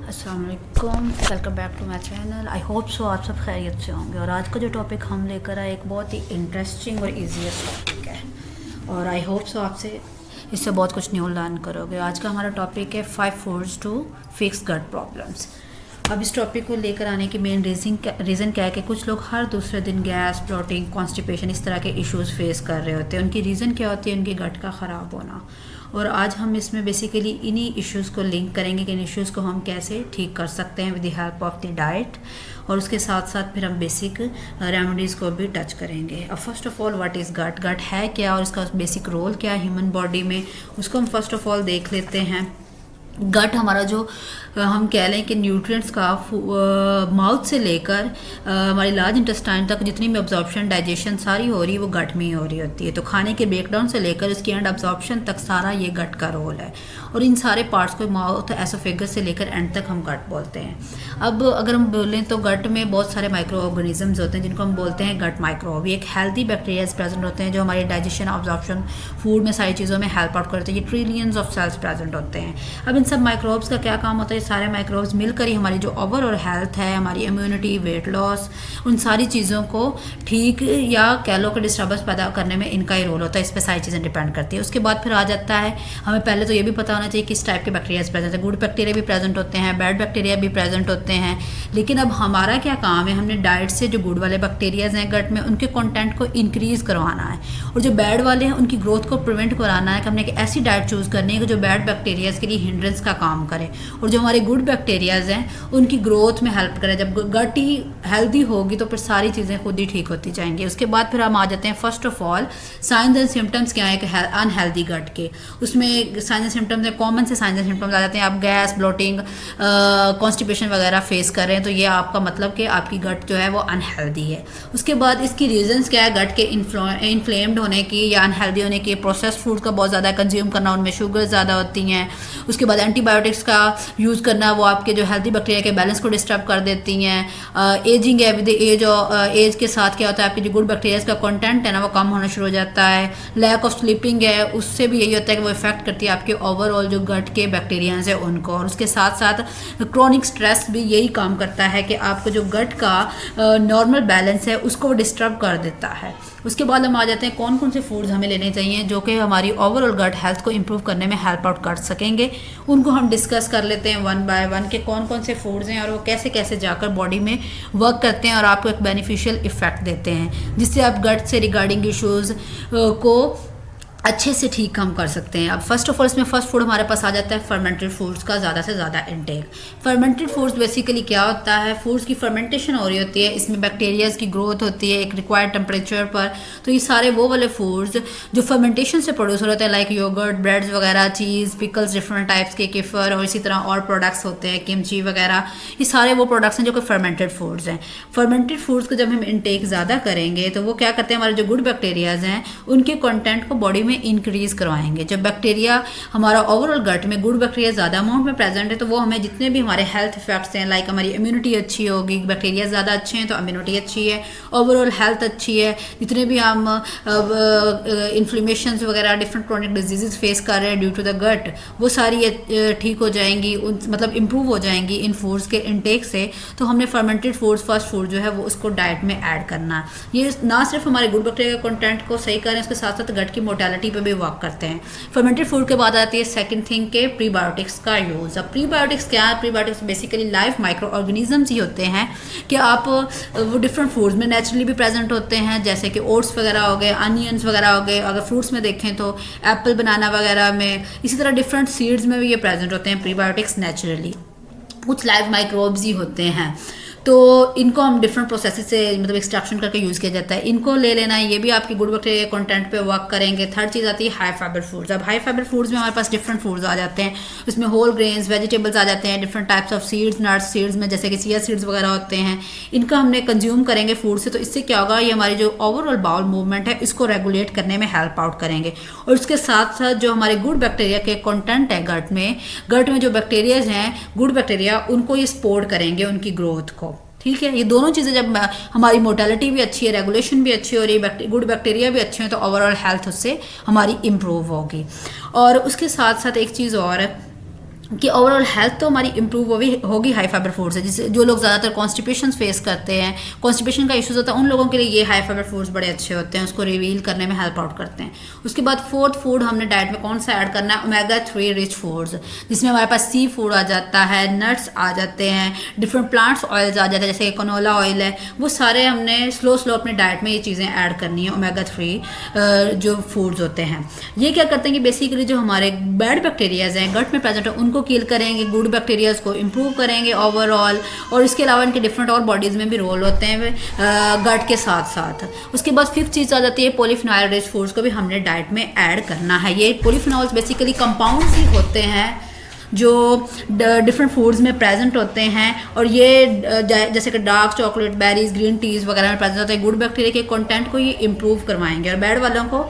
अस्सलाम वालेकुम, welcome back to my channel. I hope so आप सब खैरियत से होंगे। और आज का जो टॉपिक हम लेकर आए एक बहुत ही इंटरेस्टिंग और ईजीएस्ट टॉपिक है और आई होप सो आपसे इससे बहुत कुछ न्यू लर्न करोगे। आज का हमारा टॉपिक है 5 foods to fix gut problems. अब इस टॉपिक को लेकर आने की मेन रीज़न क्या है कि कुछ लोग हर दूसरे दिन गैस, ब्लोटिंग, कॉन्स्टिपेशन इस तरह के इश्यूज़ फेस कर रहे होते हैं। उनकी रीज़न क्या होती है? उनके गट का ख़राब होना। और आज हम इसमें बेसिकली इन्हीं इश्यूज़ को लिंक करेंगे कि इन इश्यूज़ को हम कैसे ठीक कर सकते हैं with the help of the diet, और उसके साथ साथ फिर हम बेसिक रेमेडीज़ को भी टच करेंगे। अब first of all what is gut? Gut है क्या और इसका बेसिक रोल क्या है ह्यूमन बॉडी में, उसको हम फर्स्ट ऑफ ऑल देख लेते हैं। गट हमारा जो हम कह लें कि न्यूट्रिएंट्स का माउथ से लेकर हमारी लार्ज इंटेस्टाइन तक जितनी भी अब्जॉर्प्शन, डाइजेशन सारी हो रही है वो गट में ही हो रही होती है। तो खाने के ब्रेकडाउन से लेकर उसकी एंड अब्जॉर्प्शन तक सारा ये गट का रोल है। और इन सारे पार्ट्स को माउथ, एसोफेगस से लेकर एंड तक हम गट बोलते हैं। अब अगर हम बोलें तो गट में बहुत सारे माइक्रो ऑर्गेनिजम्स होते हैं जिनको हम बोलते हैं गट माइक्रोब। एक हेल्दी बैक्टीरियाज प्रेजेंट होते हैं जो हमारी डाइजेशन, अब्जॉर्प्शन, फूड में सारी चीज़ों में हेल्प आउट करते हैं। ये ट्रिलियंस ऑफ सेल्स प्रेजेंट होते हैं। अब इन सब माइक्रोब्स का क्या काम होता है? सारे माइक्रोब्स मिलकर ही हमारी जो ओवरऑल हेल्थ है, हमारी इम्यूनिटी, वेट लॉस, उन सारी चीज़ों को ठीक या कह लो कि डिस्टर्बेंस पैदा करने में इनका ही रोल होता है। इस पर सारी चीज़ें डिपेंड करती है। उसके बाद फिर आ जाता है हमें पहले तो ये भी पता होना चाहिए किस टाइप के बैक्टीरियाज प्रेजेंट है। गुड बैक्टीरिया भी प्रेजेंट होते हैं, बैड बैक्टीरिया भी प्रेजेंट होते हैं। लेकिन अब हमारा क्या काम है? हमने डाइट से जो गुड वाले बैक्टीरियाज हैं गट में उनके कंटेंट को इंक्रीज करवाना है, और जो बैड वाले हैं उनकी ग्रोथ को प्रिवेंट कराना है कि हमने एक ऐसी डाइट चूज़ करनी है कि जो बैड बैक्टीरियाज के लिए हिंड्रेंस का काम करे और जो हमारे गुड बैक्टीरियाज हैं उनकी ग्रोथ में हेल्प करे। जब गट ही हेल्दी होगी तो फिर सारी चीज़ें खुद ही ठीक होती जाएंगी। उसके बाद फिर हम आ जाते हैं first of all science and symptoms क्या है अनहेल्दी गट के। उसमें साइंस एंड सिम्टम्स हैं, कॉमन से साइंस एंड सिम्टम्स आ जाते हैं। आप गैस, ब्लोटिंग, कॉन्स्टिपेशन वगैरह फेस कर रहे हैं तो ये आपका मतलब कि आपकी गट जो है वो अनहेल्दी है। उसके बाद इसकी रीजंस क्या है गट के इन्फ्लेम्ड होने की या अनहेल्दी होने की? प्रोसेस्ड फूड का बहुत ज़्यादा कंज्यूम करना, उनमें शुगर ज़्यादा होती हैं। उसके बाद एंटीबायोटिक्स का यूज़ करना, वो आपके जो हेल्दी बैक्टीरिया के बैलेंस को डिस्टर्ब कर देती हैं। एजिंग है, विद एज और एज के साथ क्या होता है आपके जो गुड बैक्टीरियाज का कंटेंट है ना वो कम होना शुरू हो जाता है। लैक ऑफ स्लीपिंग है, उससे भी यही होता है कि वो इफेक्ट करती है आपके ओवरऑल जो गट के बैक्टीरियाज हैं उनको। और उसके साथ साथ क्रोनिक स्ट्रेस भी यही काम करता है कि आपको जो गट का नॉर्मल बैलेंस है उसको डिस्टर्ब कर देता है। उसके बाद हम आ जाते हैं कौन कौन से फूड्स हमें लेने चाहिए जो कि हमारी ओवरऑल गट हेल्थ को इम्प्रूव करने में हेल्प आउट कर सकेंगे। उनको हम डिस्कस कर लेते हैं वन बाय वन के कौन कौन से फूड्स हैं और वो कैसे कैसे जाकर बॉडी में वर्क करते हैं और आपको एक बेनिफिशियल इफेक्ट देते हैं जिससे आप गट से रिगार्डिंग इश्यूज़ को अच्छे से ठीक हम कर सकते हैं। अब फर्स्ट ऑफ ऑल इसमें फर्स्ट फूड हमारे पास आ जाता है फर्मेंटेड फूड्स का ज़्यादा से ज़्यादा इनटेक। फर्मेंटेड फूड्स बेसिकली क्या होता है? फूड्स की फर्मेंटेशन हो रही होती है, इसमें बैक्टीरियाज की ग्रोथ होती है एक रिक्वायर्ड टेम्परेचर पर। तो ये सारे वो वाले फूड्स जो फर्मेंटेशन से प्रोड्यूस हो रहे हैं लाइक योगर्ट, ब्रेड्स वगैरह, चीज़, पिकल्स, डिफरेंट टाइप्स के केफर और इसी तरह और प्रोडक्ट्स होते हैं, किमची वगैरह, ये सारे वो प्रोडक्ट्स हैं जो कि फर्मेंटेड फूड्स हैं। फर्मेंटेड फूड्स को जब हम इनटेक ज़्यादा करेंगे तो वो क्या करते हैं? हमारे जो गुड बैक्टीरियाज हैं उनके कंटेंट को बॉडी में इंक्रीज करवाएंगे। जब बैक्टीरिया हमारा ओवरऑल गट में गुड बैक्टीरिया ज़्यादा अमाउंट में प्रेजेंट है तो वो हमें जितने भी हमारे हेल्थ इफेक्ट्स हैं लाइक हमारी इम्यूनिटी अच्छी होगी, बैक्टीरिया ज़्यादा अच्छे हैं तो इम्यूनिटी अच्छी है, ओवरऑल हेल्थ अच्छी है। जितने भी हम इन्फ्लेमेशन वगैरह डिफरेंट क्रोनिक डिजीज़ फेस कर रहे हैं ड्यू टू द गट वो सारी ठीक हो जाएंगी, मतलब इम्प्रूव हो जाएंगी इन फूड्स के इनटेक से। तो हमने फर्मेंटेड फूड्स फर्स्ट फूड जो है वो उसको डाइट में ऐड करना। ये ना सिर्फ हमारे गुड बैक्टीरिया के कंटेंट को सही करें, उसके साथ साथ गट की मोर्टेलिटी पे भी वर्क करते हैं। फर्मेंटेड फूड के बाद आती है सेकंड थिंग के प्रीबायोटिक्स का यूज़। अब प्रीबायोटिक्स क्या है? Prebiotics basically life microorganisms ही होते हैं कि आप वो डिफरेंट फूड्स में नेचुरली भी प्रेजेंट होते हैं जैसे कि ओट्स वगैरह हो गए, अनियंस वगैरह हो गए, अगर फ्रूट्स में देखें तो एप्पल, बनाना वगैरह में, इसी तरह डिफरेंट सीड्स में भी ये प्रेजेंट होते हैं प्रीबायोटिक्स नेचुरली। कुछ लाइव माइक्रोब्स ही होते हैं तो इनको हम डिफरेंट प्रोसेस से मतलब एक्सट्रैक्शन करके यूज़ किया जाता है। इनको ले लेना है, ये भी आपकी गुड बैक्टीरिया कंटेंट पे वर्क करेंगे। थर्ड चीज़ आती है हाई फाइबर फूड्स। अब हाई फाइबर फूड्स में हमारे पास डिफरेंट फूड्स आ जाते हैं, उसमें होल ग्रेन्स, वेजिटेबल्स आ जाते हैं, different types of seeds, nuts, seeds में जैसे कि चिया सीड्स वगैरह होते हैं। इनका हमने कंज्यूम करेंगे फूड से तो इससे क्या होगा? ये हमारी जो ओवरऑल बाउल मूवमेंट है इसको रेगुलेट करने में हेल्प आउट करेंगे। और उसके साथ साथ जो हमारे गुड बैक्टीरिया के कंटेंट है गट में जो बैक्टीरियाज हैं गुड बैक्टीरिया उनको ये सपोर्ट करेंगे उनकी ग्रोथ को। ठीक है, ये दोनों चीज़ें जब हमारी मोर्टेलिटी भी अच्छी है, रेगुलेशन भी अच्छी हो रही है, गुड बैक्टीरिया भी अच्छे हैं तो ओवरऑल हेल्थ उससे हमारी इम्प्रूव होगी। और उसके साथ साथ एक चीज़ और कि ओवरऑल हेल्थ तो हमारी इंप्रूव होगी हाई फाइबर फूड से। जिससे जो लोग ज़्यादातर कॉन्स्टिपेशन फेस करते हैं, कॉन्स्टिपेशन का इश्यूज होता है, उन लोगों के लिए ये हाई फाइबर फूड्स बड़े अच्छे होते हैं, उसको रिवील करने में हेल्प आउट करते हैं। उसके बाद फोर्थ फूड हमने डाइट में कौन सा ऐड करना है, ओमेगा 3 रिच फूड्स, जिसमें हमारे पास सी फूड आ जाता है, नट्स आ जाते हैं, डिफरेंट प्लांट्स ऑयल्स आ जाते हैं, जैसे कनोला ऑयल है, वो सारे हमने स्लो अपने डाइट में ये चीज़ें ऐड करनी है, ओमेगा 3 जो फूड्स होते हैं। ये क्या करते हैं कि बेसिकली जो हमारे बैड बैक्टीरियाज हैं गट में प्रेजेंट है उनको किल करेंगे, गुड बैक्टीरियाज को इम्प्रूव करेंगे ओवरऑल। और इसके अलावा इनके डिफरेंट और बॉडीज़ में भी रोल होते हैं गट के साथ साथ। उसके बाद फिफ्थ चीज़ आ जाती है पॉलीफिनॉल रिच फूड्स को भी हमने डाइट में ऐड करना है। ये पॉलीफिनॉल्स बेसिकली कंपाउंड्स ही होते हैं जो डिफरेंट फूड्स में प्रेजेंट होते हैं, और ये जैसे कि dark chocolate, berries, green teas वगैरह में प्रेजेंट होते हैं। गुड बैक्टीरिया के कंटेंट को ये इम्प्रूव करवाएंगे और बैड वालों को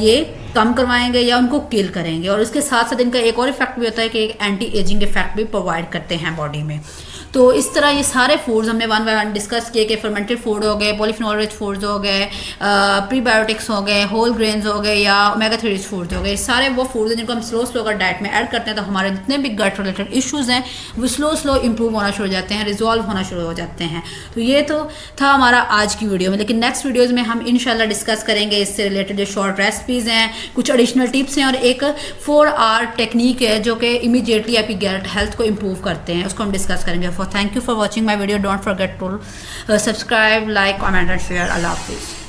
ये कम करवाएंगे या उनको किल करेंगे। और उसके साथ साथ इनका एक और इफेक्ट भी होता है कि एक एंटी एजिंग इफेक्ट भी प्रोवाइड करते हैं बॉडी में। तो इस तरह ये सारे फूड्स हमने वन बाय वन डिस्कस किए कि फर्मेंटेड फूड हो गए, पॉलीफिनॉल रिच फूड्स हो गए, प्रीबायोटिक्स हो गए, होल ग्रेन्स हो गए या ओमेगा 3 रिच फूड्स हो गए। सारे वो फूड्स हैं जिनको हम स्लो अगर डाइट में ऐड करते हैं तो हमारे जितने भी गट रिलेटेड इश्यूज़ हैं वो स्लो इंप्रूव होना शुरू हो जाते हैं, रिजॉल्व होना शुरू हो जाते हैं। तो ये तो था हमारा आज की वीडियो में, लेकिन नेक्स्ट वीडियोज़ में हम इंशाल्लाह डिस्कस करेंगे इससे रिलेटेड जो शॉर्ट रेसिपीज़ हैं, कुछ एडिशनल टिप्स हैं और एक 4R टेक्निक है जो कि इमीडिएटली आपकी गट हेल्थ को इम्प्रूव करते हैं, उसको हम डिस्कस करेंगे। Thank you for watching my video. Don't forget to subscribe, like, comment and share. Allah Hafiz.